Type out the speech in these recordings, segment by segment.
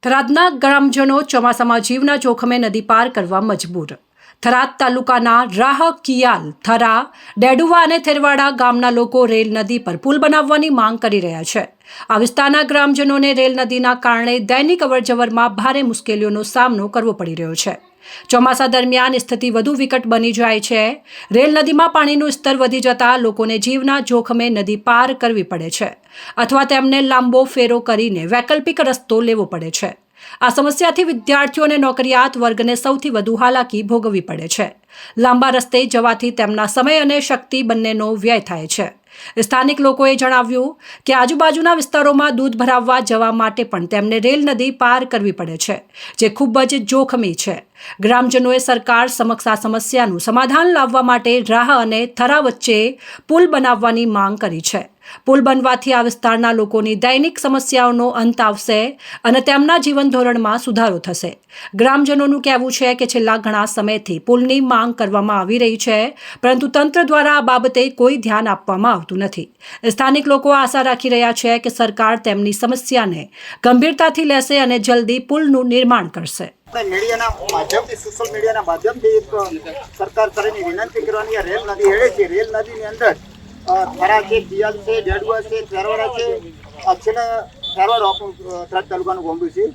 થરાદના ગ્રામજનો ચોમાસામાં જીવના જોખમે નદી પાર કરવા મજબૂર। થરાદ તાલુકાના રાહ કિયાલ, થરા, ડેડુવા અને થેરવાડા ગામના લોકો રેલ નદી પર પુલ બનાવવાની માંગ કરી રહ્યા છે। આ વિસ્તારના ગ્રામજનોને રેલ નદીના કારણે દૈનિક અવરજવરમાં ભારે મુશ્કેલીઓનો સામનો કરવો પડી રહ્યો છે। ચોમાસા દરમિયાન સ્થિતિ વધુ વિકટ બની જાય છે। રેલ નદીમાં પાણીનું સ્તર વધી જતા લોકોને જીવના જોખમે નદી પાર કરવી પડે છે અથવા તેમને લાંબો ફેરો કરીને વૈકલ્પિક રસ્તો લેવો પડે છે। આ સમસ્યાથી વિદ્યાર્થીઓ અને નોકરિયાત વર્ગને સૌથી વધુ હાલાકી ભોગવવી પડે છે। લાંબા રસ્તે જવાથી તેમના સમય અને શક્તિ બંનેનો વ્યય થાય છે। સ્થાનિક લોકોએ જણાવ્યું કે આજુબાજુના વિસ્તારોમાં દૂધ ભરાવવા જવા માટે પણ તેમને રેલ નદી પાર કરવી પડે છે, જે ખૂબ જ જોખમી છે। ગ્રામજનોએ સરકાર સમક્ષ આ સમસ્યાનું સમાધાન લાવવા માટે રાહ અને થરા વચ્ચે પુલ બનાવવાની માંગ કરી છે। પુલ બનવાથી આ વિસ્તારના લોકોની દૈનિક સમસ્યાઓનો અંત આવશે અને તેમના જીવન ધોરણમાં સુધારો થશે। ગ્રામજનોનું કહેવું છે કે છેલ્લા ઘણા સમયથી પુલની માંગ કરવામાં આવી રહી છે, પરંતુ તંત્ર દ્વારા આ બાબતે કોઈ ધ્યાન આપવામાં આવતું નથી। સ્થાનિક લોકો આશા રાખી રહ્યા છે કે સરકાર તેમની સમસ્યાને ગંભીરતાથી લેશે અને જલ્દી પુલનું નિર્માણ કરશે। મીડિયાના માધ્યમથી, સોશિયલ મીડિયાના માધ્યમથી એક સરકાર તરફની વિનંતી કરવાની આ રેલ નદી હેડે છે। રેલ નદીની અંદર થરા છે, કિયાલ છે, ડેડુઆ છે, થેરવાડા છે, છેલ્લે થેરવાડ થરાદ તાલુકાનું ગામડું છે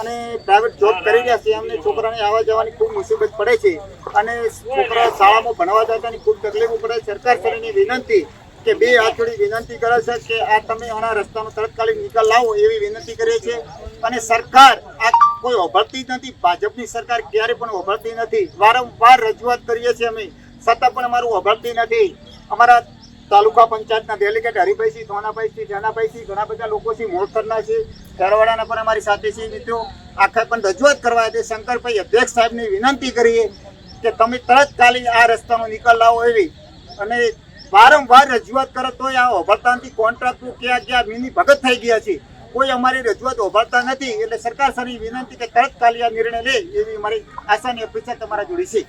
અને પ્રાઇવેટ જોબ કરી રહ્યા છે। એમને છોકરાને આવવા જવાની ખૂબ મુસીબત પડે છે અને છોકરા શાળામાં ભણવા જતાની ખૂબ તકલીફો પડે। સરકાર તરફની વિનંતી કે બે હાથ જોડી વિનંતી કરે છે કે આ તમે આના રસ્તાનો તત્કાલીન નિકાલ લાવો એવી વિનંતી કરીએ છીએ અને સરકાર આ કોઈ ઓભળતી જ નથી। ભાજપની સરકાર ક્યારે પણ ઓભળતી નથી। વારંવાર રજૂઆત કરીએ છીએ અમે, છતાં પણ અમારું ઓભળતી નથી। અમારા તાલુકા પંચાયતના ડેલિગેટ હરિભાઈસિંહ, ધોનાભાઈસિંહ, જાનાભાઈસિંહ, ઘણા બધા લોકો છે, મોરતરના છે, થેરવાડાના પણ અમારી સાથે છે મિત્રો। આખા પણ રજૂઆત કરવા છે શંકરભાઈ અધ્યક્ષ સાહેબની વિનંતી કરીએ કે તમે તત્કાલીન આ રસ્તાનો નિકાલ લાવો એવી, અને વારંવાર રજૂઆત કરો તોય આ ઓભળતા નથી। કોન્ટ્રાક્ટર ક્યાં મિની ભગત થઈ ગયા છે, કોઈ અમારી રજૂઆત ઓભળતા નથી। એટલે સરકાર શ્રીની વિનંતી કે તત્કાલીન આ નિર્ણય લે એવી અમારી આશાની અપેક્ષા તમારા જોડે છે।